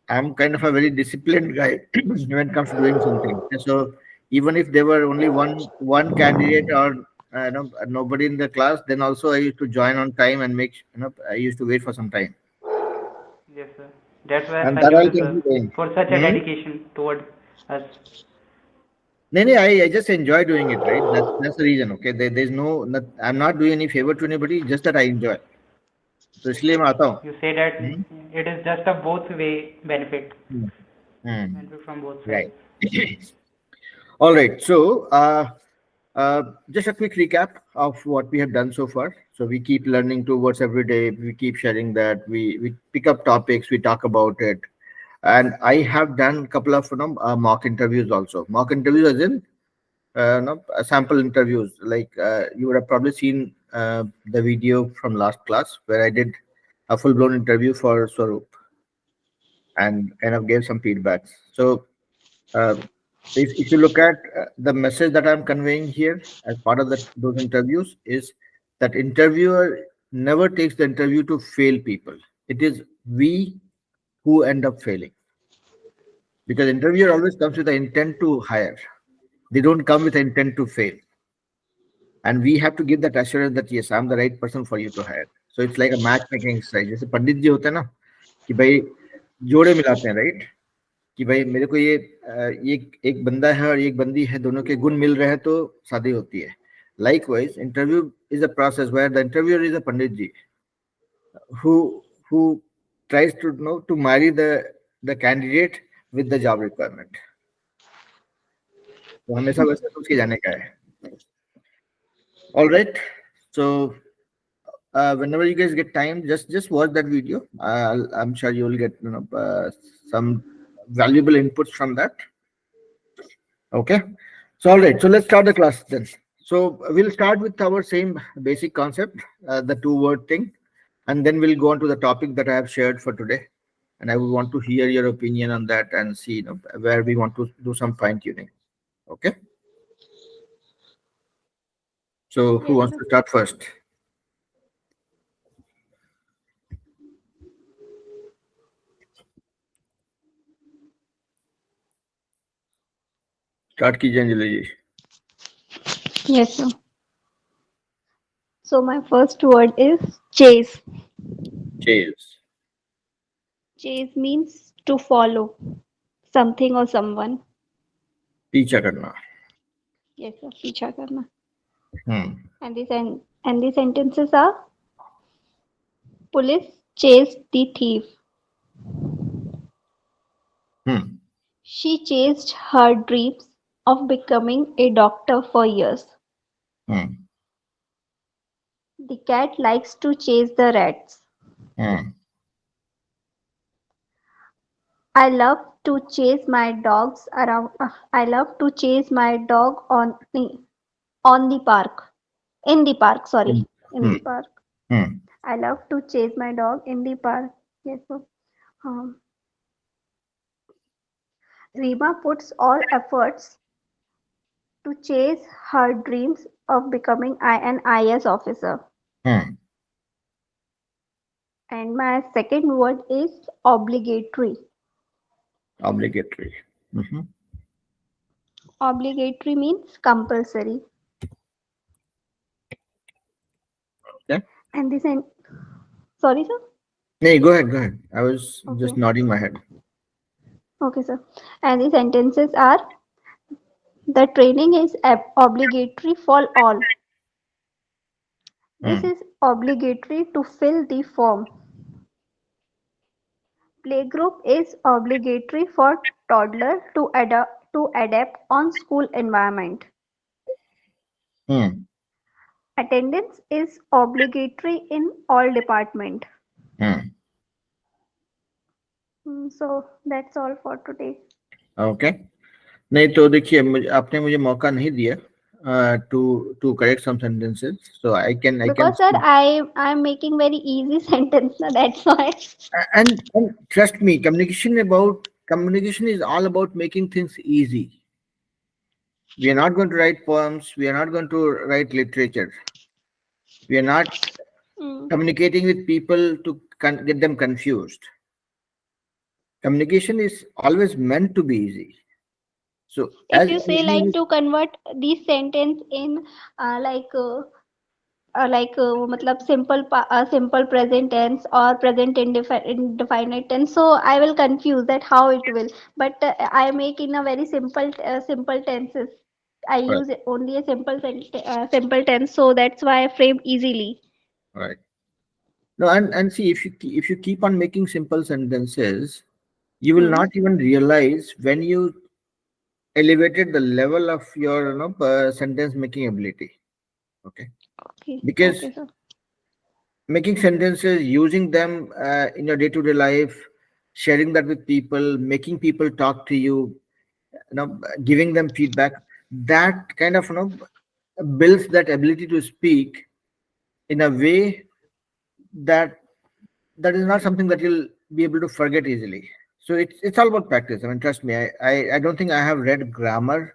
I'm kind of a very disciplined guy when it comes to doing something. And so even if there were only one candidate or nobody in the class, then also I used to join on time and I used to wait for some time, Yes, sir. That's why I and that salute I'll you, sir, continue doing. for such a Hmm? dedication toward us. No, no, I just enjoy doing it, right? That's the reason. Okay, there's no, not, I'm not doing any favor to anybody, just that I enjoy. तो इसलिए मैं आता हूँ. You say that Hmm? it is just a both way benefit, Hmm. Hmm. benefit from both sides. Right. All right. So, just a quick recap of what we have done so far. So we keep learning two words every day. We keep sharing that. We pick up topics. We talk about it. And I have done a couple of mock interviews also. Mock interviews as in sample interviews. Like you would have probably seen the video from last class where I did a full blown interview for Swaroop and kind of gave some feedbacks. So uh, if you look at the message that I'm conveying here as part of those interviews is that interviewer never takes the interview to fail people. It is we who end up failing because interviewer always comes with the intent to hire. They don't come with the intent to fail. And we have to give that assurance that yes, I'm the right person for you to hire. So it's like a matchmaking exercise. जैसे पंडित जी होते हैं ना कि भाई जोड़े मिलाते हैं, right? कि भाई मेरे को ये एक बंदा है और एक बंदी है, दोनों के गुण मिल रहे हैं तो शादी होती है. Likewise, interview is a process where the interviewer is a pandit ji who tries to know to marry the candidate with the job requirement. तो हमेशा वैसे सोच के जाने का है. All right. So whenever you guys get time, just watch that video. I'm sure you will get some valuable inputs from that. Okay. So all right. So let's start the class then. So we'll start with our same basic concept, the two-word thing, and then we'll go on to the topic that I have shared for today. And I would want to hear your opinion on that and see where we want to do some fine tuning. Okay. So who Yes, wants sir. to start first? Start कीजिए अंजलि जी. Yes, sir. So my first word is chase. Chase. Chase means to follow something or someone. पीछा करना. Yes, sir. पीछा करना. Hmm. And the sentences are: Police chased the thief. Hmm. She chased her dreams of becoming a doctor for years. Hmm. The cat likes to chase the rats. Hmm. I love to chase my dogs around. I love to chase my dog on the park. In the park, sorry, Hmm. in Hmm. the park. Hmm. I love to chase my dog in the park. Yes, so um, Rima puts all efforts to chase her dreams of becoming an IS officer. Hmm. And my second word is obligatory. Obligatory. Mhm. Obligatory means compulsory. Okay. And this, sorry, sir. No, go ahead. Go ahead. I was just Okay, nodding my head. okay, sir. And the sentences are: the training is obligatory for all. This Hmm. is obligatory to fill the form. Playgroup is obligatory for toddler to adapt on school environment. Hmm. Attendance is obligatory in all department. Hmm. So that's all for today. Okay. नहीं तो देखिए आपने मुझे मौका नहीं दिया to correct some sentences, so I can Because sir, I'm making very easy sentence. That's why. and trust me, communication is all about making things easy. We are not going to write poems. We are not going to write literature. We are not communicating with people to get them confused. Communication is always meant to be easy. So If as you say easy like to convert this sentence in मतलब simple present tense or present indefinite tense, so I will confuse that how it will, but I make in a very simple tenses. I right, use only a simple tense, so that's why I frame easily. right. No, and see, if you keep on making simple sentences, you will Hmm. not even realize when you elevated the level of your sentence making ability. Okay, Okay, because okay, sir. making sentences, using them in your day-to-day life, sharing that with people, making people talk to you, giving them feedback, that kind of builds that ability to speak in a way that is not something that you'll be able to forget easily. So it's all about practice. I mean, trust me, I don't think I have read grammar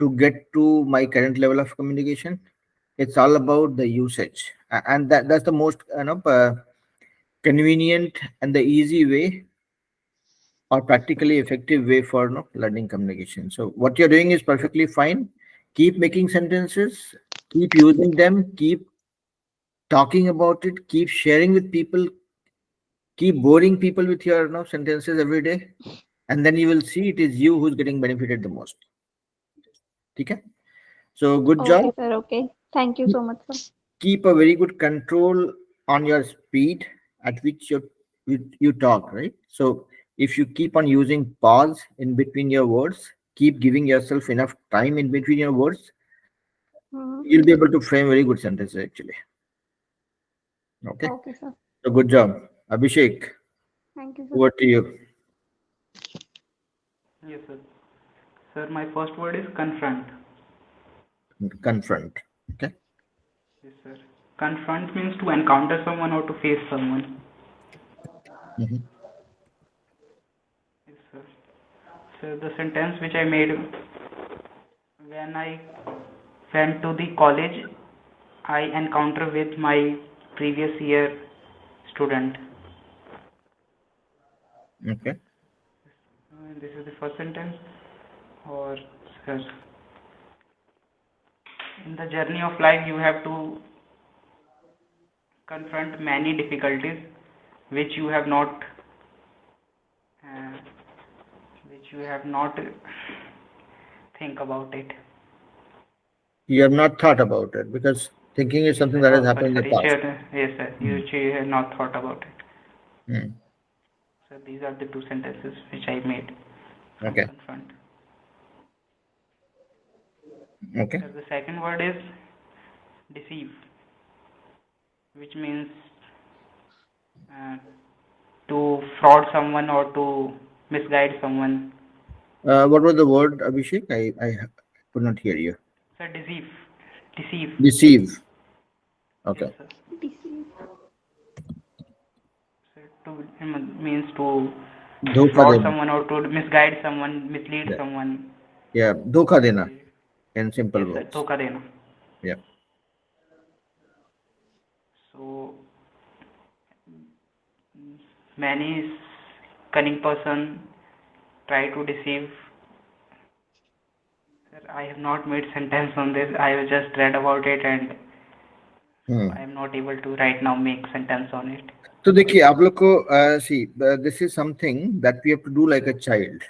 to get to my current level of communication. It's all about the usage, and that's the most convenient and the easy way or practically effective way for learning communication. So what you're doing is perfectly fine. Keep making sentences, keep using them, keep talking about it, keep sharing with people, keep boring people with your sentences every day, and then you will see it is you who's getting benefited the most. Okay, so good Okay, job. sir. Okay, thank you Keep so much, sir. keep a very good control on your speed at which you talk, right? So if you keep on using pause in between your words, keep giving yourself enough time in between your words, Hmm. you'll be able to frame very good sentences actually. Okay, Okay, sir. so good job. Abhishek, Thank you, sir. over to you. Yes, sir. Sir, my first word is confront. Confront. Okay. Yes, sir. Confront means to encounter someone or to face someone. Mhm. Yes, sir. So the sentence which I made when I went to the college, I encounter with my previous year student. Okay. This is the first sentence. Or sir, in the journey of life, you have to confront many difficulties which you have not, uh, think about it. You have not thought about it because thinking is Yes, something sir. that has Oh, happened sorry, in the sorry. past. Yes, sir. Hmm. You have not thought about it. Hmm. So these are the two sentences which I made from Okay. confront. Okay. So the second word is deceive, which means uh, to fraud someone or to misguide someone. What was the word, Abhishek? I could not hear you. So deceive. Deceive. Yes, Okay. sir. Deceive. So to means to धोखा fraud देना. someone or to misguide someone, mislead Yeah. someone. Yeah. धोखा देना. In simple Yes, sir. words. धोखा देना. Yeah. So many cunning person try to deceive. Sir, I have not made sentence on this. I have just read about it, and so Hmm. I am not able to right now make sentence on it. तो देखिए आप लोग को see this is something that we have to do like a child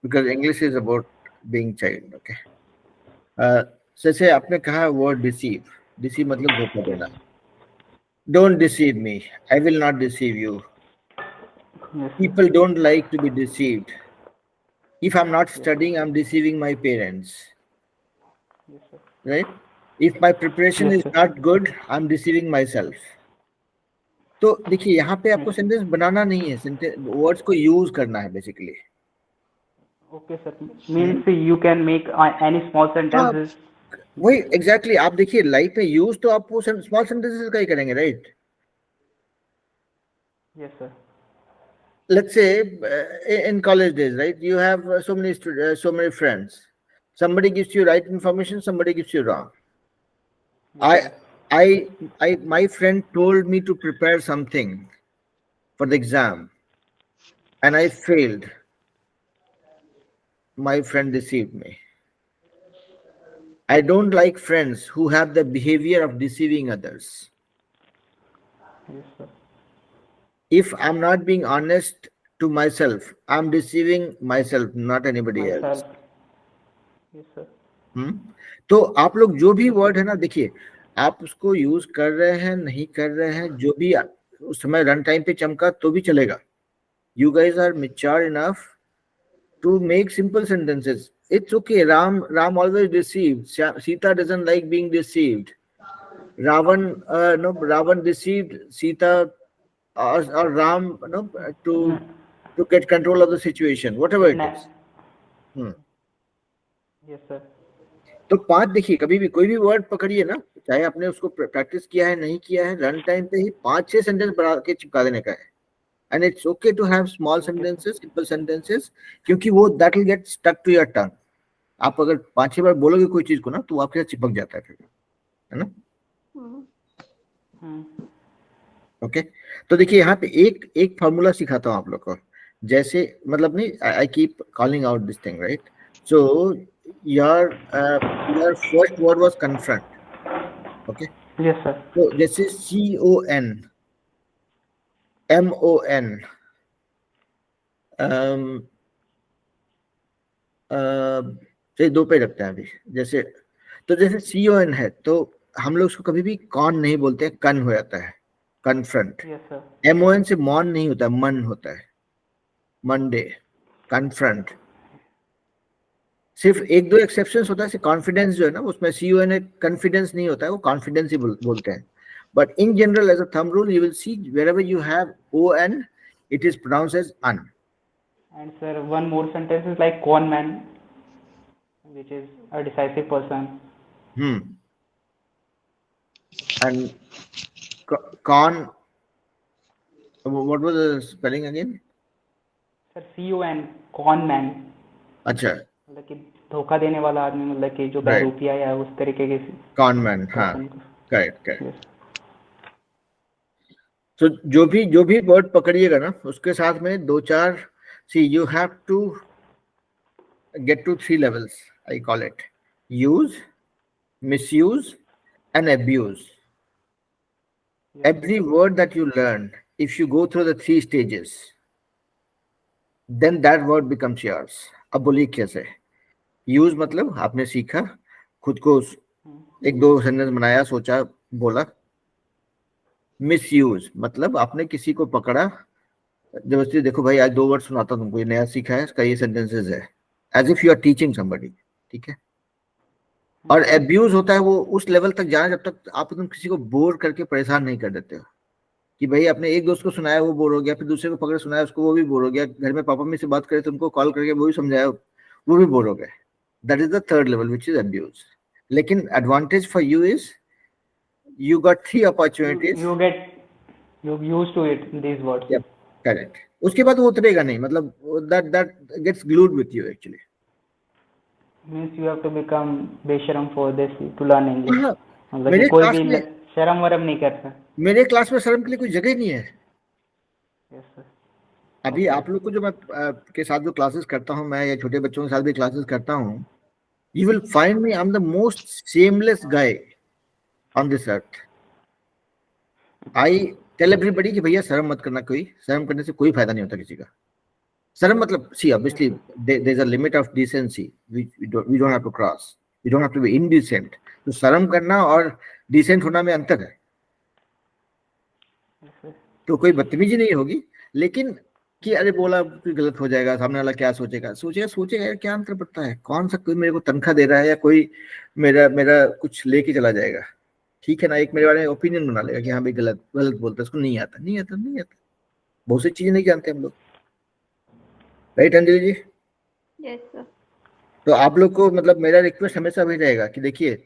because English is about being child. Okay. जैसे आपने कहा word deceive मतलब धोखा Yes. देना. Don't deceive me. I will not deceive you. Yes, sir. People don't like to be deceived. If I'm not Yes. studying, I'm deceiving my parents, Yes, sir. right? If my preparation Yes, is sir. not good, I'm deceiving myself. तो देखिए यहाँ पे Yes. आपको sentence बनाना नहीं है, sentence words को use करना है basically. Okay, sir. Means you can make any small हाँ, sentences. वही एग्जैक्टली आप देखिए लाइफ में यूज तो आप वो स्मॉल सेंटेंसेस का ही करेंगे, right? Yes, sir. Let's say in college days, right? You have so many friends. Somebody gives you right information, somebody gives you wrong. Yes, I sir. My friend told me to prepare something for the exam and I failed. My friend deceived me. I don't like friends who have the behavior of deceiving others. Yes, sir. If I'm not being honest to myself, I'm deceiving myself, not anybody else. Myself. Yes, sir. तो आप लोग जो भी word है ना, देखिए आप उसको यूज कर रहे हैं नहीं कर रहे हैं, जो भी उस समय रन टाइम पे चमका तो भी चलेगा. You guys are mature enough to make simple sentences. It's okay. Ram always deceived. Sita doesn't like being deceived. Ravan deceived Sita or Ram, to get control of the situation, whatever it is. Yes, sir. तो 5 देखिए, कभी भी कोई भी word पकड़िए ना, चाहे आपने उसको प्रैक्टिस किया है नहीं किया है, रन टाइम पे ही 5-6 सेंटेंस बढ़ा के चिपका देने का है. And it's okay to have small sentences, simple sentences, क्योंकि वो that will get stuck to your tongue. आप अगर 5-6 बार बोलोगे कोई चीज को ना, तो वो आपके साथ चिपक जाता है फिर, है ना. ओके. तो देखिए यहाँ पे एक फॉर्मूला सिखाता हूँ आप लोग को. जैसे मतलब नहीं, I keep calling out this thing, right. So your first word was confront. Okay. Yes, sir. So जैसे CON, MON, चलिए 2 पे रखते हैं अभी. जैसे तो जैसे CON है तो हम लोग उसको कभी भी कॉन नहीं बोलते हैं, कन हो जाता है, कन्फ्रंट. Yes, sir. MON से मॉन नहीं होता, मन होता है, मंडे, कन्फ्रंट. सिर्फ 1-2 एक्सेप्शंस होता है. कॉन्फिडेंस जो है ना, उसमें CON कॉन्फिडेंस नहीं होता है, वो कॉन्फिडेंस ही बोलते हैं. But in general as a thumb rule you will see wherever you have ON, it is pronounced as un. And sir, one more sentence is like con man, which is a decisive person. And con, what was the spelling again? Sir, CON, con man. अच्छा, मतलब कि धोखा देने वाला आदमी, मतलब कि जो बहरूपिया है उस तरीके के con man. हाँ, करेक्ट. Yes. तो जो भी वर्ड पकड़िएगा ना, उसके साथ में 2-4, see you have to get to 3 levels, I call it: use, misuse and abuse. Every word that you learn, if you go through the 3 stages, then that word becomes yours. अब बोलिए कैसे. Use मतलब आपने सीखा, खुद को 1-2 sentence बनाया, सोचा, बोला. मिस यूज मतलब आपने किसी को पकड़ा जबरदस्ती, देखो भाई आज 2 वर्ड सुनाता हूं तुमको, ये नया सीखा है, इसका ये सेंटेंसेस है, as if you are teaching somebody. ठीक है. और एब्यूज होता है वो उस लेवल तक जाना जब तक आप तुम किसी को बोर करके परेशान नहीं कर देते हो, कि भाई आपने एक दोस्त को सुनाया वो बोर हो गया, फिर दूसरे को पकड़ सुनाया उसको वो भी बोर हो गया, घर में पापा मम्मी से बात करे तो उनको कॉल करके वो भी समझाया वो भी बोर हो गए. That is the third level which is abuse. लेकिन advantage for you is you got 3 opportunities. You used to it, these words. Yep, correct. उसके बाद वो उतरेगा नहीं, मतलब that gets glued with you actually. Means you have to become बेशरम for this to learn English. हाँ, मतलब मेरे कि कोई क्लास भी में शर्म वरम नहीं करता. मेरे क्लास में शर्म के लिए कोई जगह ही नहीं है. Yes, sir. अभी आप लोग को जो मैं के साथ जो क्लासेस करता हूँ, मैं या छोटे बच्चों के साथ भी क्लासेस करता हूँ, you will find me I'm the most shameless guy on this earth. I tell everybody कि भैया शर्म मत करना, कोई शर्म करने से कोई फायदा नहीं होता किसी का. शर्म मतलब see obviously there's a limit of decency we don't have to cross. We don't have to be indecent. तो शर्म करना और डिसेंट होना में अंतर है. तो कोई बदतमीजी नहीं होगी, लेकिन कि अरे बोला कोई गलत हो जाएगा, सामने वाला क्या सोचेगा यार, क्या अंतर पड़ता है. कौन सा कोई मेरे को तनख्वाह दे रहा है या कोई मेरा कुछ लेके चला जाएगा. ठीक है ना, एक मेरे बारे में ओपिनियन बना लेगा कि हाँ भाई गलत बोलता है, उसको नहीं आता. बहुत सी चीजें नहीं जानते हम लोग, right Anjali ji. Yes sir. तो आप लोग को मतलब मेरा रिक्वेस्ट हमेशा भी रहेगा कि देखिए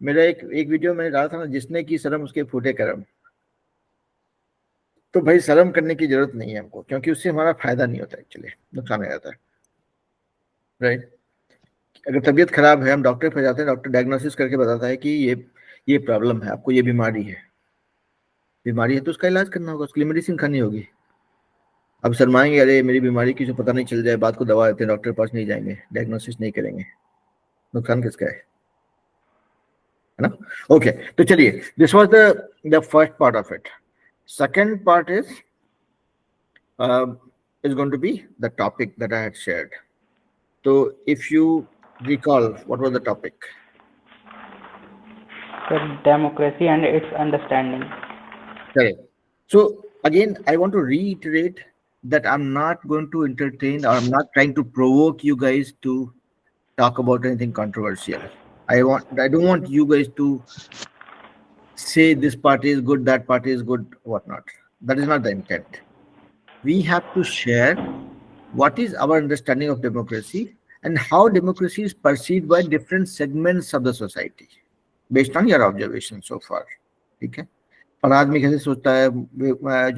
मेरा एक वीडियो मैंने डाला था ना, जिसने की शर्म उसके फूटे करम. तो भाई शर्म करने की जरूरत नहीं है हमको, क्योंकि उससे हमारा फायदा नहीं होता, एक्चुअली नुकसान हो जाता है, राइट. अगर तबीयत खराब है हम डॉक्टर पे जाते हैं, डॉक्टर डायग्नोसिस करके बताता है कि ये प्रॉब्लम है, आपको ये बीमारी है तो उसका इलाज करना होगा, उसके लिए मेडिसिन खानी होगी। अब शर्माएंगे, अरे मेरी बीमारी की जो पता नहीं चल जाए, बात को दबा देते हैं, डॉक्टर के पास नहीं जाएंगे, डायग्नोसिस नहीं करेंगे, नुकसान किसका है ना? ओके, तो चलिए, this was the first part of it. Second part is going to be the topic that I had shared. So if you recall, what was the topic? Sir, democracy and its understanding. Correct. So again, I want to reiterate that I'm not going to entertain, or I'm not trying to provoke you guys to talk about anything controversial. I don't want you guys to say this party is good, that party is good, whatnot. That is not the intent. We have to share what is our understanding of democracy and how democracy is perceived by different segments of the society based on your observation so far. ठीक है? पढ़ा आदमी कैसे सोचता है,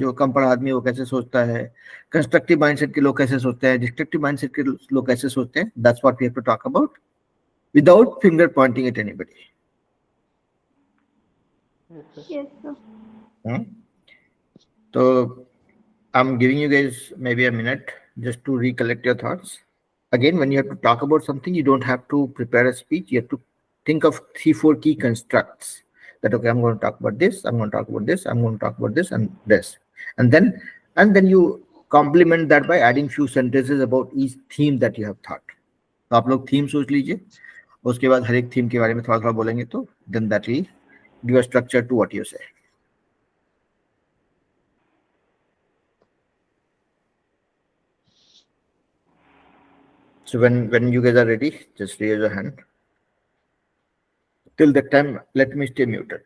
जो कम पढ़ा आदमी वो कैसे सोचता है, कंस्ट्रक्टिव माइंडसेट के लोग कैसे सोचते हैं, डिस्ट्रक्टिव माइंडसेट के लोग कैसे सोचते हैं. That's what we have to talk about without finger pointing at anybody. Yes, sir. So I'm giving you guys maybe a minute just to recollect your thoughts. Again, when you have to talk about something, you don't have to prepare a speech. You have to think of 3-4 key constructs that, okay, I'm going to talk about this, I'm going to talk about this, I'm going to talk about this and this. And then you complement that by adding few sentences about each theme that you have thought. तो आप लोग theme सोच लीजिए, उसके बाद हर एक theme के बारे में थोड़ा थोड़ा बोलेंगे, तो then that will give a structure to what you say. So when you guys are ready, just raise your hand. Till that time, let me stay muted.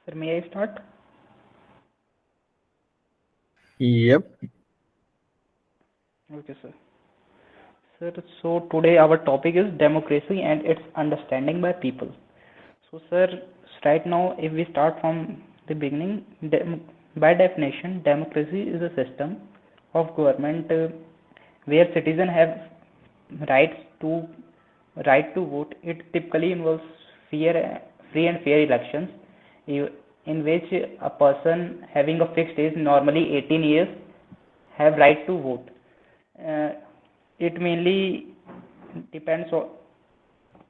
Sir, may I start? Yep. Okay, sir. Sir, so today our topic is democracy and its understanding by people. So, sir, right now, if we start from the beginning, by definition, democracy is a system of government where citizens have rights to right to vote, it typically involves fair, free and fair elections, in which a person having a fixed age, normally 18 years, have right to vote. Uh, it mainly depends on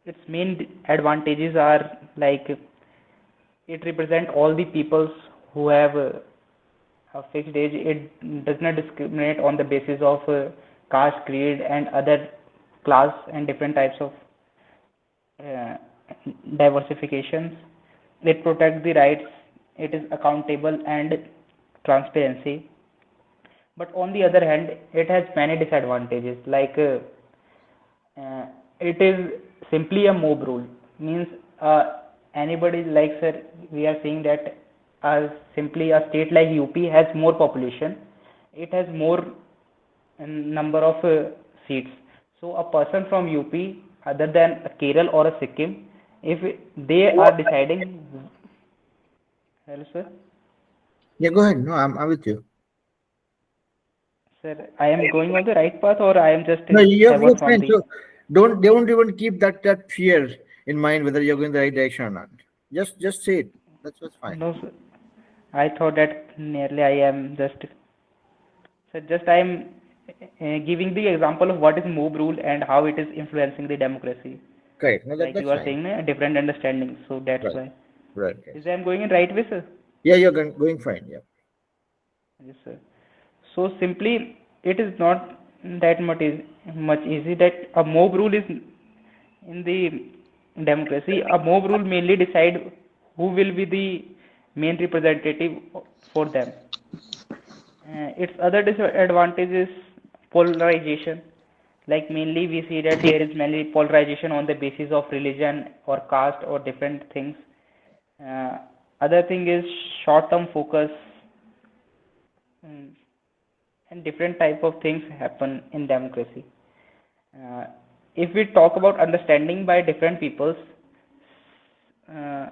its main advantages are like it represents all the peoples who have a fixed age. It does not discriminate on the basis of caste, creed, and other class and different types of uh, diversifications. It protects the rights. It is accountable and transparency. But on the other hand, it has many disadvantages. Like it is simply a mob rule. Means anybody like sir, we are saying that simply a state like UP has more population. It has more number of seats. So a person from UP, other than Kerala or a Sikkim, if they are deciding, hello sir, Yeah, go ahead. No, I'm with you. sir, I am going on the right path or I am just No, you're have on fine. the. So don't even keep that fear in mind whether you're going the right direction or not. Just say it. That's fine. No, sir. I thought that nearly I am just. So just I am giving the example of what is mob rule and how it is influencing the democracy. Correct. No, Like you that's are fine. saying, a different understanding. So that's Right. why. Right. Yes. Is I am going in right way, sir? Yeah, you're going fine. Yeah. Yes, sir. So simply, it is not that much easy that a mob rule is in the democracy. A mob rule mainly decide who will be the main representative for them. Its other disadvantage is polarization. Like mainly we see that there is mainly polarization on the basis of religion or caste or different things. Uh, Other thing is short-term focus, mm, and different type of things happen in democracy. Uh, if we talk about understanding by different peoples, uh,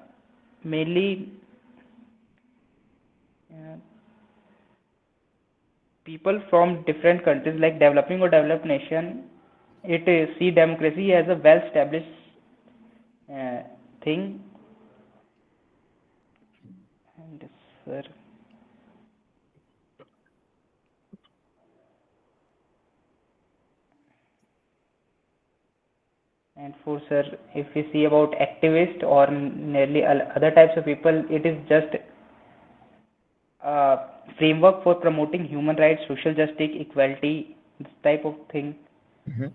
mainly uh, people from different countries like developing or developed nation, it see democracy as a well established uh, thing. And sir, and for sir, if we see about activist or nearly other types of people, it is just a framework for promoting human rights, social justice, equality, this type of thing. Mm-hmm.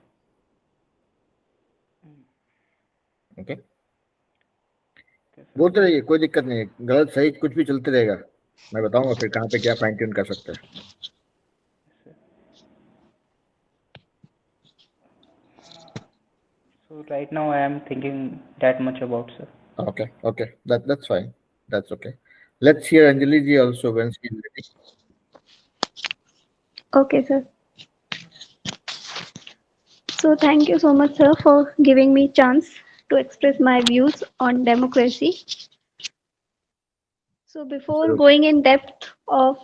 Okay. Okay, sir. बोलते रहिए, कोई दिक्कत नहीं है, गलत सही कुछ भी चलते रहेगा. मैं बताऊंगा फिर कहाँ पे क्या फाइन ट्यून कर सकते हैं. So right now I am thinking that much about sir. Okay, that's fine. That's okay. Let's hear Anjali ji also when she's ready. Okay, sir. So thank you so much, sir, for giving me chance to express my views on democracy. So before Absolutely. going in depth of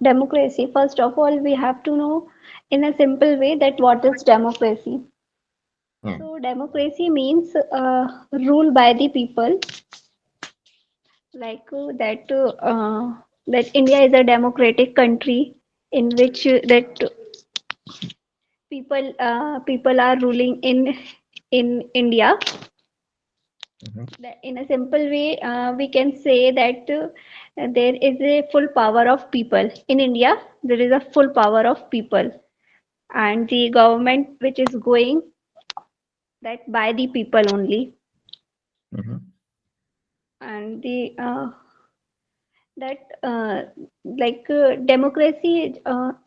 democracy, first of all, we have to know in a simple way that what is democracy. Hmm. So democracy means rule by the people, like that India is a democratic country in which that people are ruling in India. Mhm. In a simple way, we can say that there is a full power of people in India. There is a full power of people, and the government which is going that by the people only, Mhm. and the that democracy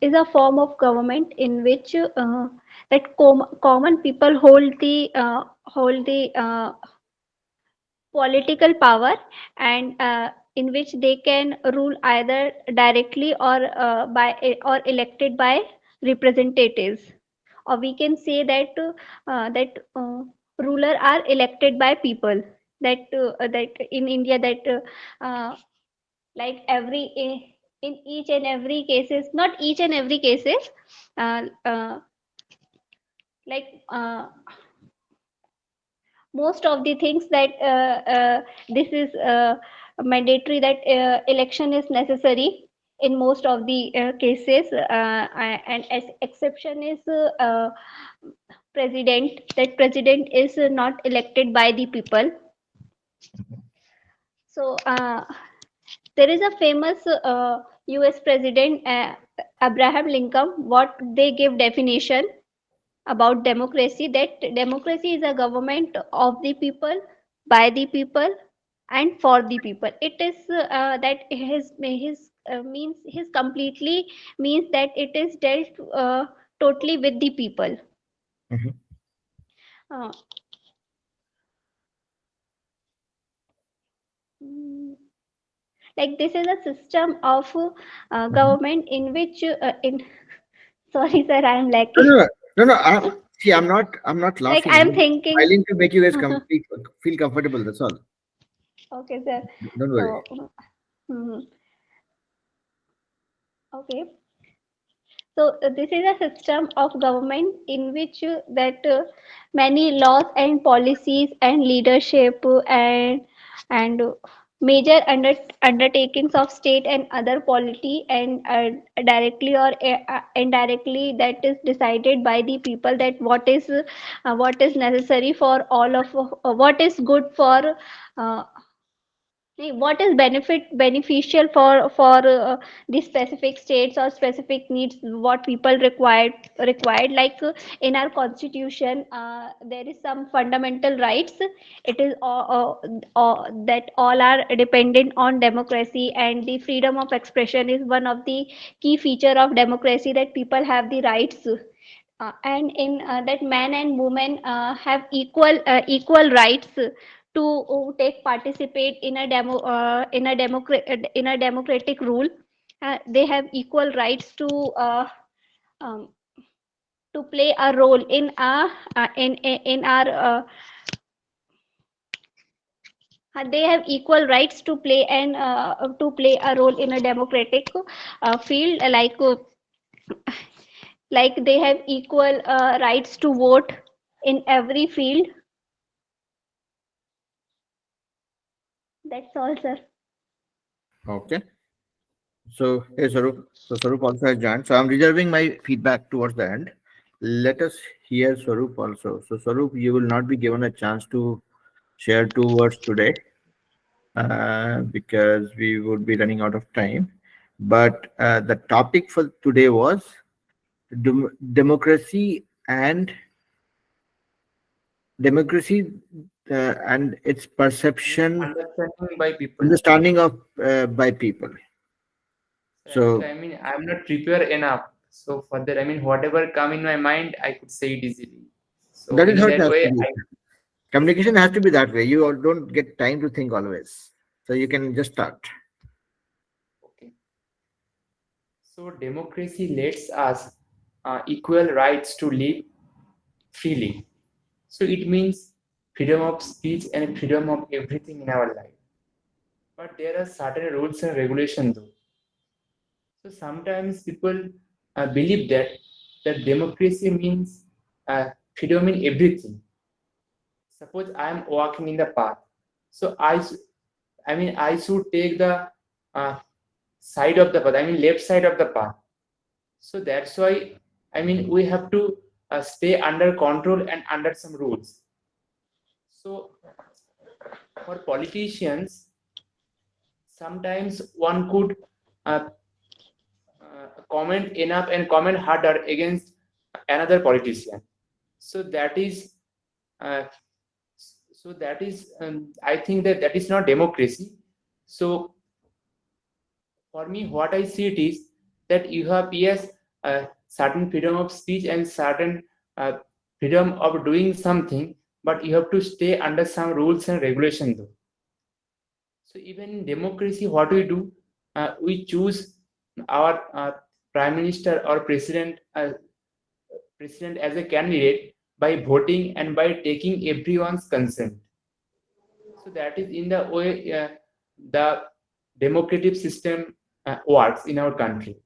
is a form of government in which that common people hold the political power, and in which they can rule either directly or elected by representatives, or we can say that ruler are elected by people, that in India that like in each and every cases, not each and every cases, uh, uh, like most of the things that this is mandatory, that election is necessary in most of the cases, and as exception is president, that president is not elected by the people. So there is a famous US president, Abraham Lincoln, what they give definition about democracy, that democracy is a government of the people, by the people, and for the people. It is that his means his completely means that it is dealt totally with the people. Mhm. uh, mm, like this is a system of Mhm. government in which in sorry sir, I am No, lacking. no, no, no, no. See, I'm not Like laughing. I am I'm thinking. smiling to make you guys feel comfortable. That's all. Okay sir. Don't worry. So okay. So this is a system of government in which that many laws and policies and leadership and major undertakings of state and other polity, and directly or indirectly, that is decided by the people, that what is necessary for all of what is good for what is beneficial for the specific states or specific needs, what people required, like in our constitution there is some fundamental rights. It is that all are dependent on democracy, and the freedom of expression is one of the key feature of democracy, that people have the rights, and in that man and woman have equal rights to take participate in a democratic rule. They have equal rights um, to play a role in in our they have equal rights to play a role in a democratic field, like they have equal rights to vote in every field. That's all sir. Okay. So, hey, Sarup. So, Sarup also has joined. So, I'm reserving my feedback towards the end. Let us hear Sarup also. So, Sarup, you will not be given a chance to share 2 words today because we would be running out of time. But the topic for today was democracy and democracy and its perception, Understanding by people. understanding of by people. So actually, So, I mean, I'm not prepared enough. So for that, I mean, whatever come in my mind, I could say it easily. So that is in how it that has to way, be. I Communication has to be that way. You all don't get time to think always. So you can just start. okay. So democracy lets us equal rights to live freely. So it means freedom of speech and freedom of everything in our life. But there are certain rules and regulations though. So sometimes people believe that democracy means freedom in everything. Suppose I am walking in the path, so I mean I should take the uh, side of the path. I mean left side of the path. So that's why I mean we have to stay under control and under some rules. So for politicians, sometimes one could uh, comment enough and comment harder against another politician. So that is uh, I think that is not democracy. So for me, what I see it is that you have, yes, certain freedom of speech and certain uh, freedom of doing something, but you have to stay under some rules and regulations though. So even in democracy, what we do, we choose our prime minister or president as a candidate by voting and by taking everyone's consent. So that is in the way the democratic system works in our country.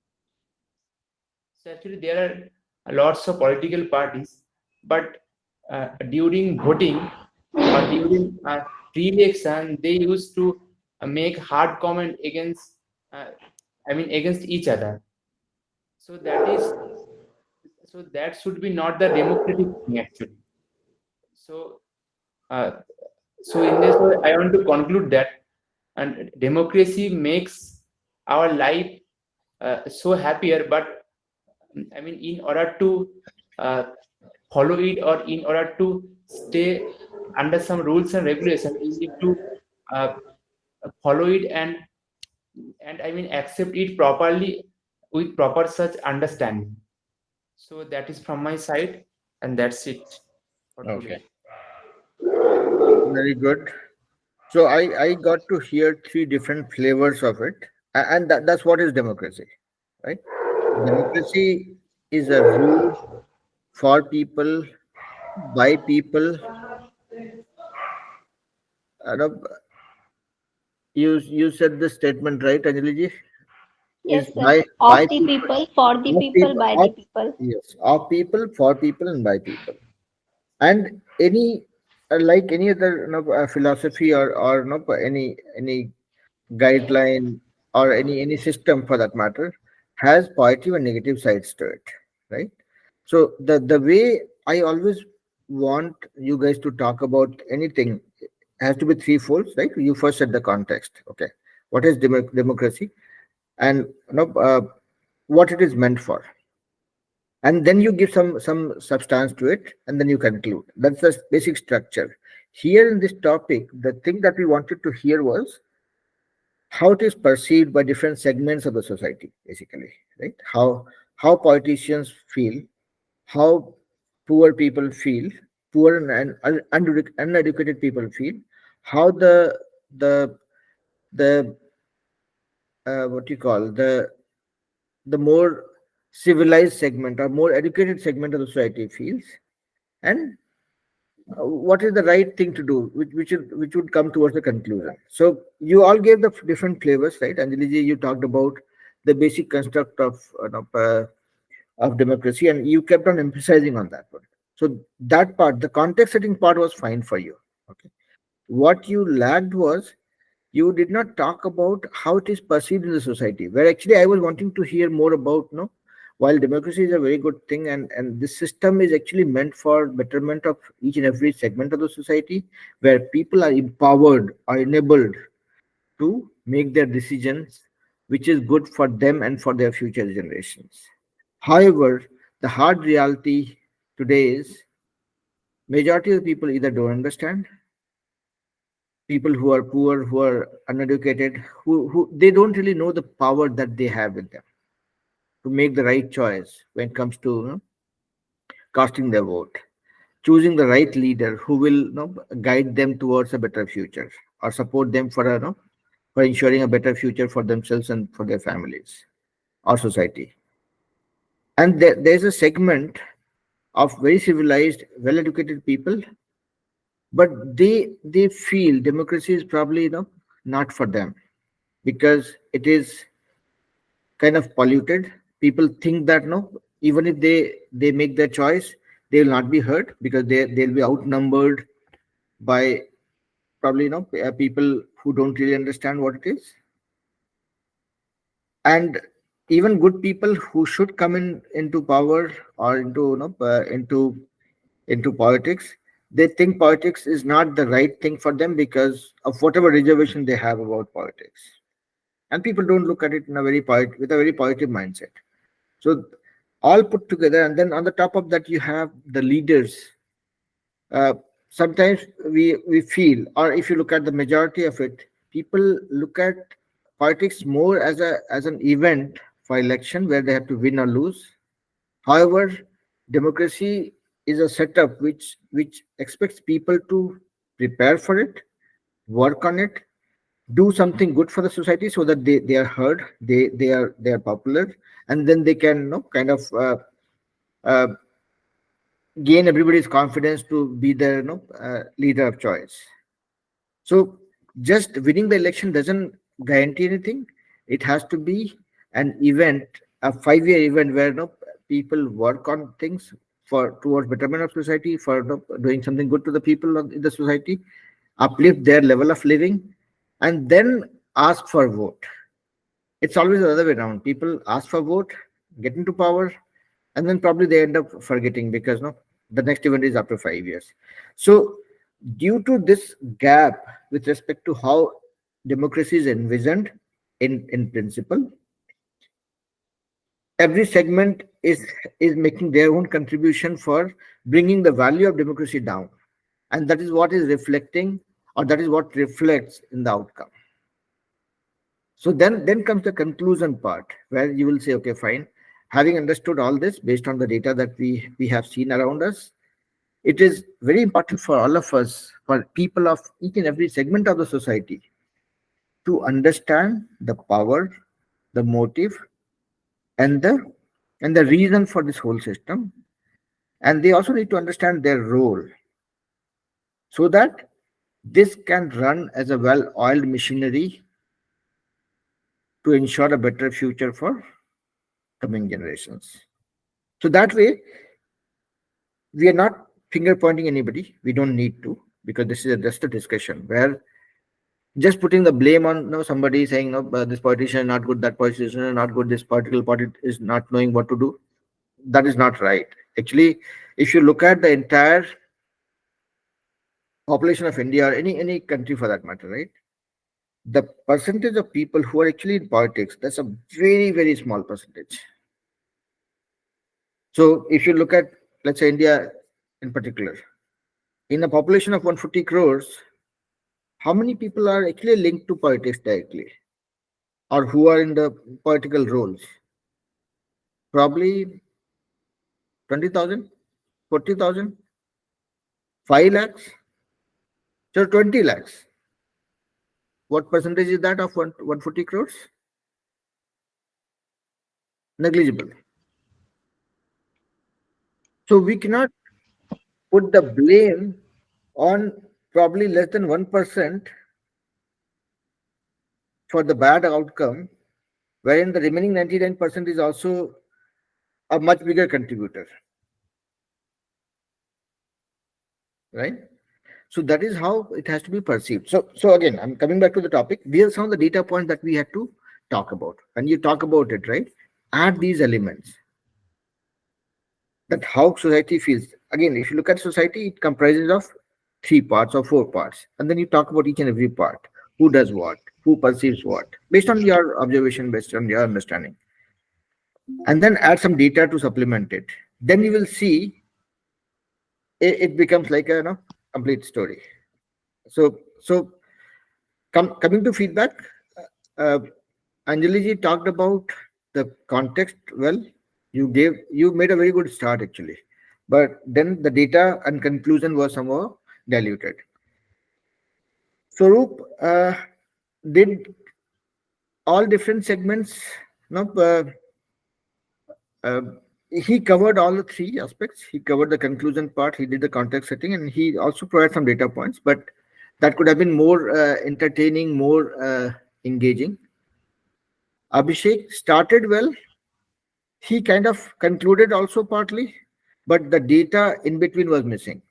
So actually, there are lots of political parties, but during voting or during pre-election, they used to make hard comment against, against each other. So that should be not the democratic thing actually. So, uh, so in this way, I want to conclude that, and democracy makes our life so happier. But in order to uh, follow it, or in order to stay under some rules and regulations, we need to uh, follow it, and accept it properly with proper such understanding. So that is from my side, and that's it for Okay. today. Very good. So I got to hear three different flavors of it, and that's what is democracy, right? Democracy is a rule for people, by people. No, you said the statement right, Anjali ji? Yes, Is sir. by Of the people, people, for the of people, people, by of, the people. yes, of people, for people, and by people. And any like any other philosophy, or any guideline, or any system for that matter, has positive and negative sides to it, right? So the way I always want you guys to talk about anything has to be threefold, right? You first set the context. Okay, what is democracy, and what it is meant for, and then you give some substance to it, and then you conclude. That's the basic structure. Here in this topic, the thing that we wanted to hear was how it is perceived by different segments of the society, basically, right? How politicians feel, how poor people feel, poor and uneducated people feel, how the the what do you call, the more civilized segment or more educated segment of the society feels, and what is the right thing to do, which would come towards the conclusion. So you all gave the different flavors, right? Anjali ji, you talked about the basic construct of democracy, and you kept on emphasizing on that one. So that part, the context setting part, was fine for you. Okay. What you lacked was, you did not talk about how it is perceived in the society, where actually I was wanting to hear more about, while democracy is a very good thing, and this system is actually meant for betterment of each and every segment of the society, where people are empowered or enabled to make their decisions, which is good for them and for their future generations. However, the hard reality today is, majority of the people either don't understand, people who are poor, who are uneducated, who they don't really know the power that they have with them to make the right choice when it comes to, casting their vote, choosing the right leader who will, guide them towards a better future, or support them for for ensuring a better future for themselves and for their families or society. And there's a segment of very civilized, well-educated people, but they feel democracy is probably, not for them, because it is kind of polluted. People think that, no, even if they make their choice, they will not be heard, because they'll be outnumbered by, probably, people who don't really understand what it is. And even good people who should come into power, or into politics, they think politics is not the right thing for them because of whatever reservation they have about politics. And people don't look at it in a with a very positive mindset. So all put together, and then on the top of that, you have the leaders. Uh, Sometimes we feel, or if you look at the majority of it, people look at politics more as an event for election, where they have to win or lose. However, democracy is a setup which expects people to prepare for it, work on it, do something good for the society, so that they are heard, they are popular, and then they can, kind of uh, gain everybody's confidence to be their, leader of choice. So just winning the election doesn't guarantee anything. It has to be an event, a 5-year event, where, people work on things, for towards betterment of society, for doing something good to the people in the society, uplift their level of living, and then ask for vote. It's always the other way around. People ask for vote, get into power, and then probably they end up forgetting because no, the next event is after 5 years. So, due to this gap with respect to how democracy is envisioned in principle, every segment is making their own contribution for bringing the value of democracy down, and that is what is reflecting, or that is what reflects in the outcome. So then comes the conclusion part where you will say, okay, fine. Having understood all this based on the data that we have seen around us, it is very important for all of us, for people of each and every segment of the society, to understand the power, the motive, and the reason for this whole system. And they also need to understand their role so that this can run as a well-oiled machinery to ensure a better future for coming generations. So that way, we are not finger pointing anybody. We don't need to, because this is just a discussion where just putting the blame on somebody saying no, this politician is not good, that politician is not good, this political party is not knowing what to do. That is not right. Actually, if you look at the entire population of India or any country for that matter, right? The percentage of people who are actually in politics, that's a very, very small percentage. So if you look at, let's say, India in particular, in a population of 140 crores, how many people are actually linked to politics directly or who are in the political roles? Probably 20,000, 40,000, 5 lakhs, so 20 lakhs. What percentage is that of 140 crores? Negligible. So we cannot put the blame on probably less than 1% for the bad outcome, wherein the remaining 99% is also a much bigger contributor. Right? So that is how it has to be perceived. So again, I'm coming back to the topic. These are some of the data points that we had to talk about. When you talk about it, right? Add these elements. That how society feels. Again, if you look at society, it comprises of 3 parts or 4 parts. And then you talk about each and every part. Who does what? Who perceives what? Based on your observation, based on your understanding. And then add some data to supplement it. Then you will see it becomes like a complete story. So coming to feedback, Anjali ji talked about the context well. You made a very good start actually, but then the data and conclusion were somehow diluted. Swaroop, did all different segments, he covered all the 3 aspects. He covered the conclusion part, he did the context setting, and he also provided some data points, but that could have been more entertaining, more engaging. Abhishek started well. He kind of concluded also partly, but the data in between was missing.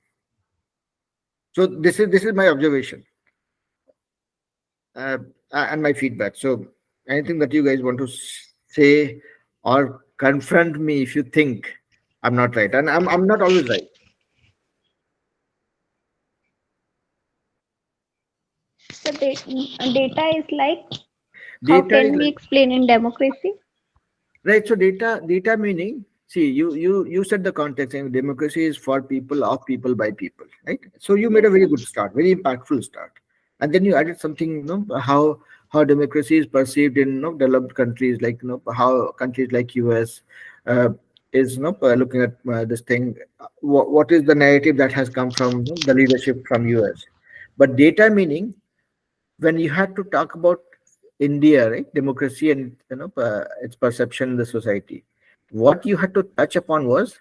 So this is my observation and my feedback. So anything that you guys want to say or confront me if you think I'm not right, and I'm not always right. So data is like, how Data is can we like, explain in democracy? right. So data meaning, see, you said the context, and democracy is for people, of people, by people, right? So you made a very good start, very impactful start, and then you added something, how democracy is perceived in developed countries, like how countries like US is looking at this thing. What is the narrative that has come from the leadership from US? But data meaning, when you had to talk about India, right, democracy and its perception in the society, what you had to touch upon was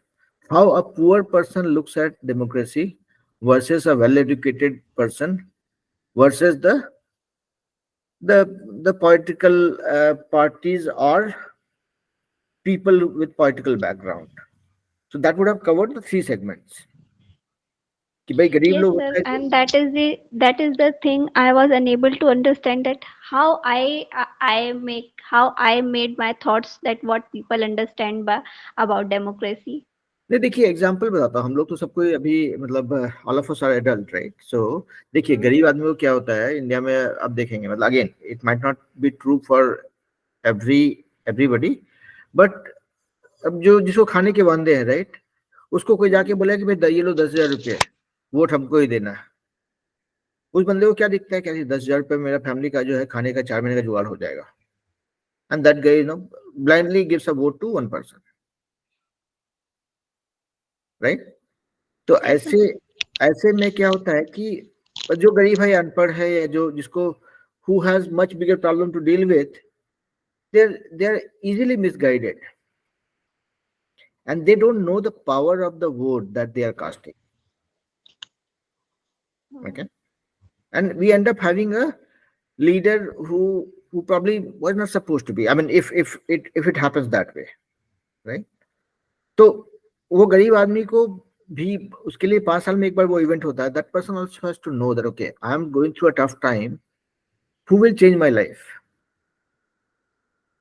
how a poor person looks at democracy versus a well-educated person versus the political parties or people with political background. So that would have covered the three segments. कि भाई गरीब Yes, लोग sir, होते हैं and that is the thing I was unable to understand, that how I made my thoughts, that what people understand by about democracy. नहीं देखिए example बताता हूँ हम लोग तो सबको अभी मतलब all of us are adult right so देखिए गरीब आदमी को क्या होता है इंडिया में अब देखेंगे मतलब again it might not be true for everybody but अब जो जिसको खाने के वांदे हैं राइट उसको कोई जाके बोला कि भाई ये लो 10,000 रुपये वोट हमको ही देना उस बंदे को क्या दिखता है क्या 10,000 रुपये मेरा फैमिली का जो है खाने का 4 महीने का जुगाड़ हो जाएगा and that guy blindly gives a vote to one person right तो ऐसे ऐसे में क्या होता है कि जो गरीब है या अनपढ़ है या जो जिसको who has much bigger problem to deal with they're easily misguided and they don't know the power of the vote that they are casting. Okay, and we end up having a leader who probably was not supposed to be. I mean, if it happens that way, right? तो वो गरीब आदमी को भी उसके लिए 5 साल में एक बार वो इवेंट होता है. That person also has to know that okay, I am going through a tough time. Who will change my life?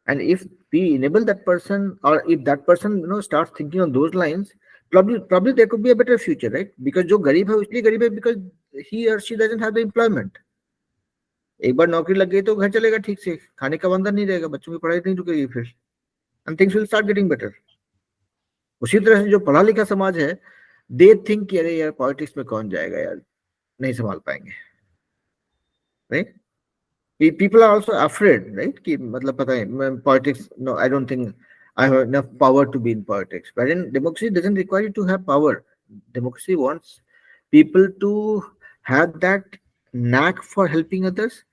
And if we enable that person, or if that person starts thinking on those lines, probably there could be a better future, right? Because जो गरीब है इसलिए गरीब है because he or she doesn't have the employment. एक बार नौकरी लग गई तो घर चलेगा ठीक से, खाने का बंधन नहीं रहेगा, बच्चों की पढ़ाई नहीं रुकेगी फिर, and things will start getting better. उसी तरह से जो पढ़ा लिखा समाज है, they think कि अरे यार पॉलिटिक्स में कौन जाएगा यार, नहीं संभाल पाएंगे, right? People are also afraid, right? कि मतलब पता है politics, no, I don't think I have enough power to be in politics. But in democracy doesn't require you to have power. Democracy wants people to have that knack for helping others.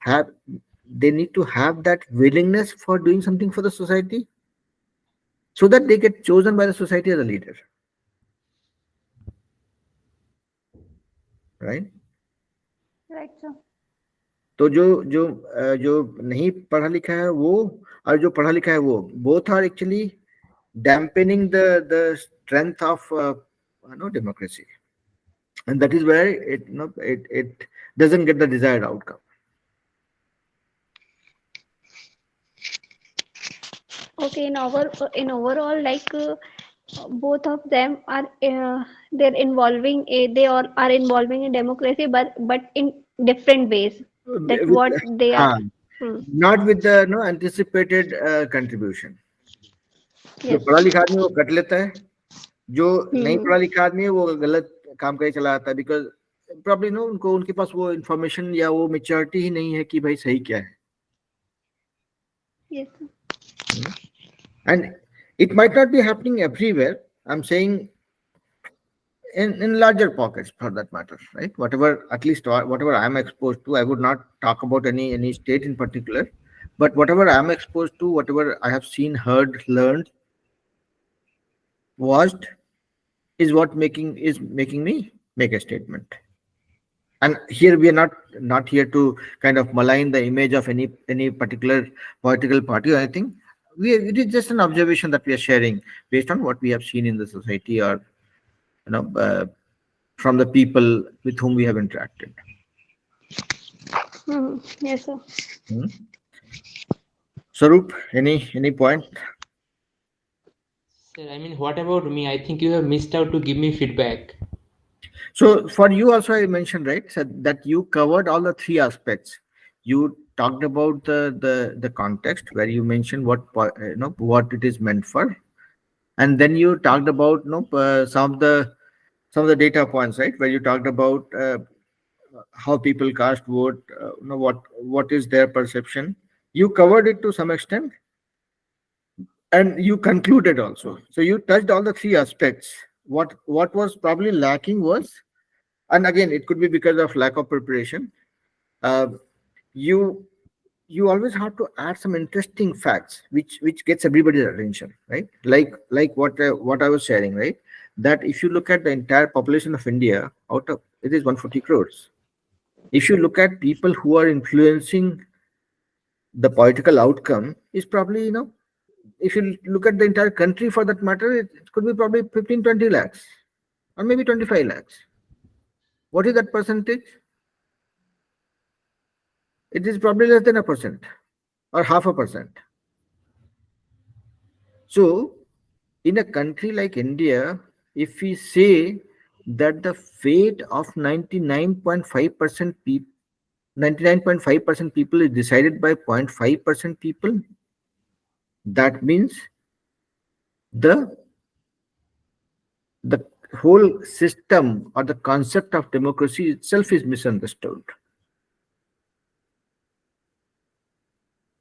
They need to have that willingness for doing something for the society, so that they get chosen by the society as a leader. Right? Right, sir. तो जो नहीं पढ़ा लिखा है वो और जो पढ़ा लिखा है वो both are actually dampening the strength of democracy, and that is where it doesn't get the desired outcome. Okay, in overall, like both of them are they're involving they all are involving in democracy, but in different ways. That With what they are. not with the anticipated contribution. जो Yes. पढ़ा लिखा आदमी वो cut लेता है, जो नहीं पढ़ा लिखा आदमी है वो गलत काम करे चला आता है, बिकॉज प्रॉब्ली उनको उनके पास वो इंफॉर्मेशन या वो मेच्योरिटी ही नहीं है कि भाई सही क्या है. Yes. And it might not be happening everywhere. I'm saying in larger pockets for that matter, right? At least whatever I'm exposed to, I would not talk about any state in particular, but whatever I'm exposed to, whatever I have seen, heard, learned, watched, is what making me make a statement. And here we are not here to kind of malign the image of any particular political party or anything. It is just an observation that we are sharing based on what we have seen in the society, or from the people with whom we have interacted. Yes, sir. Sarup, any point? Sir, I mean, what about me? I think you have missed out to give me feedback. So for you also, I mentioned, right, so that you covered all the three aspects. You talked about the context where you mentioned what it is meant for, and then you talked about some of the data points, right, where you talked about how people cast vote, what is their perception. You covered it to some extent, and you concluded also. So you touched all the three aspects. What was probably lacking was, and again it could be because of lack of preparation, you always have to add some interesting facts which gets everybody's attention, right? Like what I was sharing, right, that if you look at the entire population of India, out of it is 140 crores. If you look at people who are influencing the political outcome, is probably if you look at the entire country for that matter, it could be probably 15-20 lakhs or maybe 25 lakhs. What is that percentage? It is probably less than 1% or 0.5%. So in a country like India, if we say that the fate of 99.5% people 99.5% people is decided by 0.5% people, that means the whole system or the concept of democracy itself is misunderstood,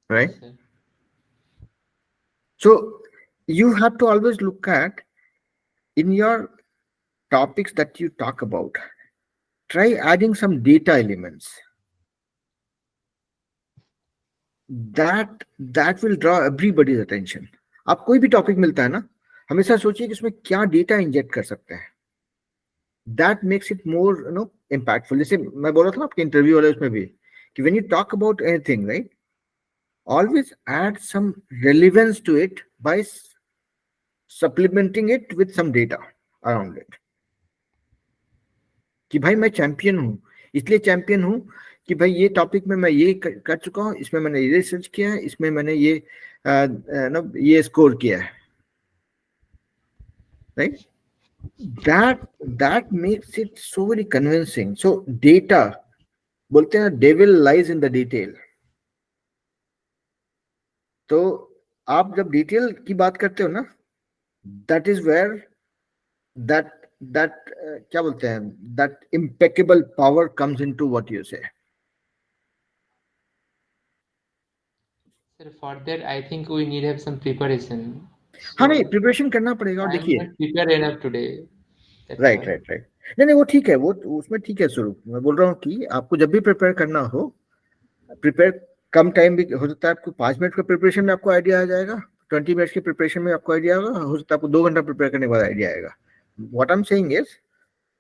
right? Yes, sir. So you have to always look at, in your topics that you talk about, try adding some data elements that will draw everybody's attention. आप कोई भी topic मिलता है ना, हमेशा सोचिए कि इसमें क्या डेटा इंजेक्ट कर सकते हैं. That makes it more, impactful. जैसे मैं बोल रहा था ना आपके इंटरव्यू वाले उसमें भी कि when you talk about anything, right, always add some relevance to it by supplementing it with some data around it. कि भाई मैं चैंपियन हूं, इसलिए चैंपियन हूं कि भाई ये टॉपिक में मैं ये कर चुका हूं, इसमें मैंने ये रिसर्च किया है, इसमें मैंने ये स्कोर किया है, right? that makes it so very convincing. So data, बोलते हैं devil lies in the detail. तो आप जब डिटेल की बात करते हो ना, that is where that क्या बोलते हैं, that impeccable power comes into what you say. Sir, for that, I think we need have some preparation. हाँ नहीं, प्रिपरेशन करना पड़ेगा. और I am देखिए, not prepared enough today. That's right why. Right right, नहीं वो ठीक है, वो उसमें ठीक है स्वरूप. मैं बोल रहा हूँ कि आपको जब भी प्रिपेयर करना हो, प्रिपेयर कम टाइम भी हो सकता है. आपको 5 मिनट का प्रिपरेशन में आपको आइडिया आ जाएगा, 20 मिनट्स की प्रिपरेशन में आपको आइडिया होगा, हो सकता है आपको 2 घंटा प्रिपेयर करने के बाद आइडिया आएगा. What I am saying is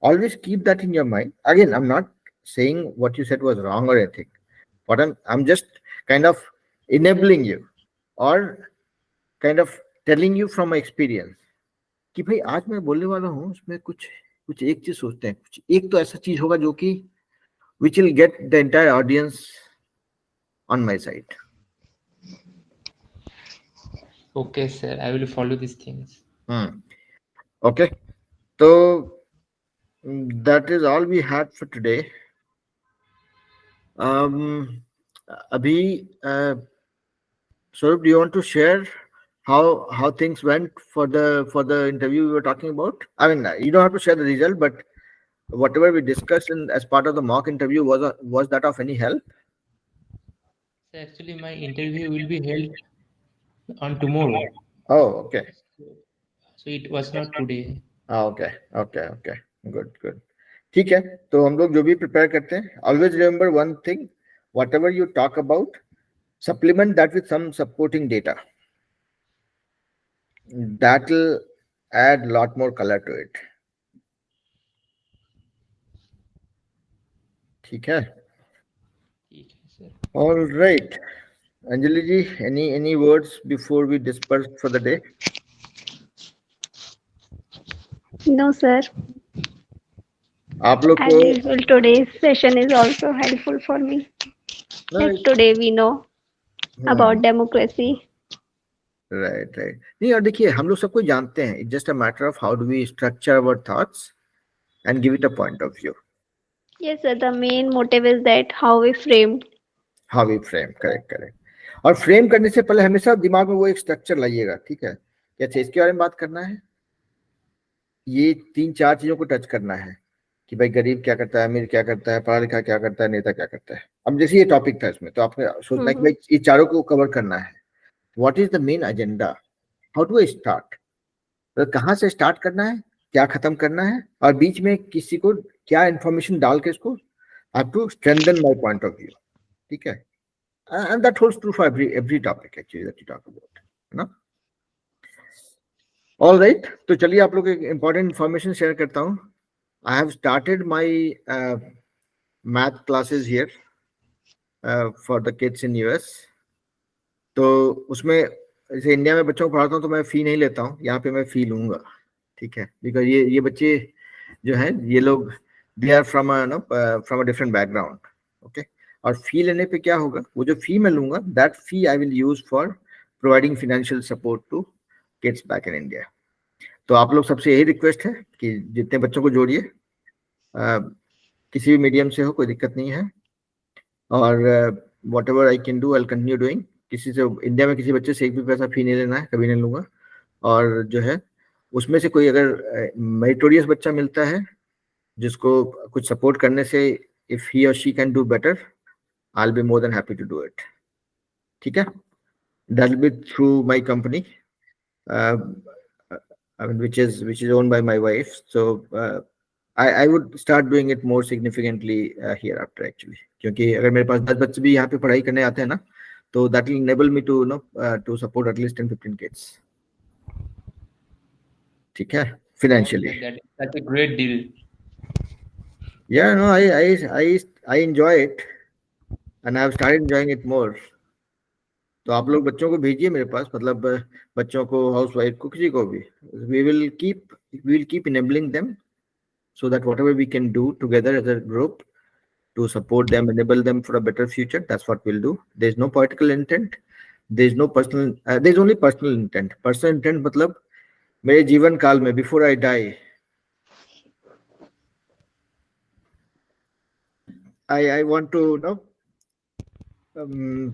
always keep that in your mind. Again, I'm not saying what you said was wrong or anything. What I'm just kind of enabling you or kind of telling you from my experience कि भाई आज मैं बोलने वाला हूँ उसमें कुछ एक चीज सोचते हैं, कुछ एक तो ऐसा चीज होगा जो कि which will get the entire audience on my side. Okay, sir. I will follow these things. Okay, so that is all we had for today. Abhi, Swarup, do you want to share how things went for the interview we were talking about? I mean, you don't have to share the result, but whatever we discussed as part of the mock interview, was that of any help? So actually, my interview will be held on tomorrow. Oh, okay. So it was not today. Okay. Good. ठीक है, तो हम लोग जो भी prepare करते हैं, always remember one thing: whatever you talk about, supplement that with some supporting data. That will add a lot more color to it. ठीक है. ठीक है, sir. All right, Anjali ji, any words before we disperse for the day? No, sir. आप लोग As को usual, today's session is also helpful for me. Like today we know about democracy. Right नहीं, और देखिए हम लोग सबको जानते हैं, it's just a matter of how do we structure our thoughts and give it a point of view. Yes, sir. The main motive is that how we framed. How we frame, correct. और frame करने से पहले हमेशा दिमाग में वो एक structure लाइएगा, ठीक है, कि अच्छा इसके बारे में बात करना है, ये 3-4 चीजों को टच करना है कि भाई गरीब क्या करता है, अमीर क्या करता है, पढ़ा लिखा क्या करता है, नेता क्या करता है. अब जैसे ये टॉपिक था इसमें, तो आपने सोचना है कि भाई ये चारों को कवर करना है. What is the main agenda, how do I start, तो कहाँ से स्टार्ट करना है, क्या खत्म करना है, और बीच में किसी को क्या इंफॉर्मेशन डाल के इसको I have to strengthen my point of view. ठीक है, and that holds true for every topic actually that you talk about, है ना. ऑल राइट, तो चलिए आप लोग एक इंपॉर्टेंट इंफॉर्मेशन शेयर करता हूँ. I have started my math classes here for the kids in US. तो उसमें जैसे इंडिया में बच्चों को पढ़ाता हूँ तो मैं फी नहीं लेता हूँ, यहाँ पे मैं फी लूंगा, ठीक है, बिकॉज ये बच्चे जो हैं ये लोग they are from from a different background, okay. और फी लेने पे क्या होगा, वो जो फी मैं लूंगा that fee I will use for providing financial support to kids back in India. तो आप लोग सबसे यही रिक्वेस्ट है कि जितने बच्चों को जोड़िए, किसी भी मीडियम से हो, कोई दिक्कत नहीं है, और what ever I can do I continue doing. किसी से इंडिया में किसी बच्चे से एक भी पैसा फी नहीं लेना है, कभी नहीं लूंगा। और जो है उसमें से कोई अगर मेरिटोरियस बच्चा मिलता है जिसको कुछ सपोर्ट करने से इफ ही और she can do better, I will be more than happy to do it, ठीक है। That will be through my company which is owned by my wife, so I would start doing it more significantly hereafter actually, क्योंकि अगर मेरे पास 10 बच्चे भी यहाँ पे पढ़ाई करने आते हैं ना, तो that will enable me to to support at least 10-15 kids, ठीक है, financially. Okay, that's a great deal. Yeah, no, I enjoy it and I have started enjoying it more. तो आप लोग बच्चों को भेजिए मेरे पास, मतलब बच्चों को, हाउस वाइफ को, किसी को भी, we will keep enabling them so that whatever we can do together as a group to support them, enable them for a better future, that's what we'll do. There's no political intent, there's no personal, there's only personal intent. Personal intent मतलब मेरे जीवन काल में before I die, I want to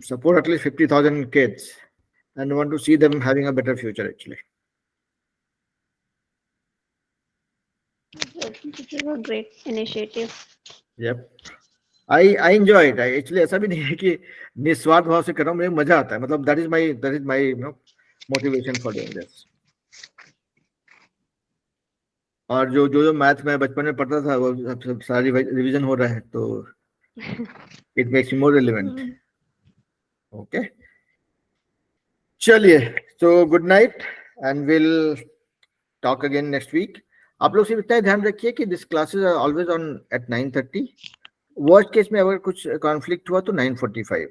support at least 50,000 kids and want to see them having a better future actually. This is a great initiative. Yep. I enjoy it. I actually, ऐसा भी नहीं है कि निस्वार्थ भाव से कर रहा हूँ, मुझे मजा आता है, मतलब that is my motivation for doing this. और जो मैथ में बचपन में पढ़ता था वो सब सारी रिवीजन हो रहा है, तो it makes me more relevant. Okay. चलिए, so good night and we'll talk again next week. आप लोग सिर्फ इतना ध्यान रखिए कि this classes are always on at 9:30. Worst case में अगर कुछ कॉन्फ्लिक्ट हुआ तो 9:45,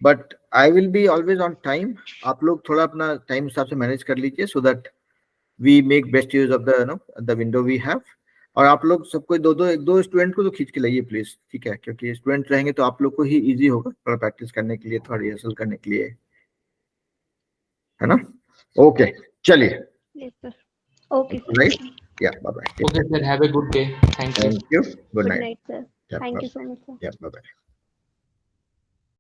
but I will be always on time. आप लोग थोड़ा अपना टाइम हिसाब से मैनेज कर लीजिए so that we make best use of the window we have. और आप लोग सबको दो स्टूडेंट को तो खींच के लाइए प्लीज, ठीक है, क्योंकि स्टूडेंट रहेंगे तो आप लोग को ही इजी होगा थोड़ा प्रैक्टिस करने के लिए, थोड़ा रिहर्सल करने के लिए, है ना. ओके, चलिए. Yes, sir. Okay, sir. Right? Yeah, bye bye. Okay, sir. Have a good day. Thank you. Thank you. Good Good night. night, sir. Yeah, Thank bye. you so much, sir. Yeah, bye bye.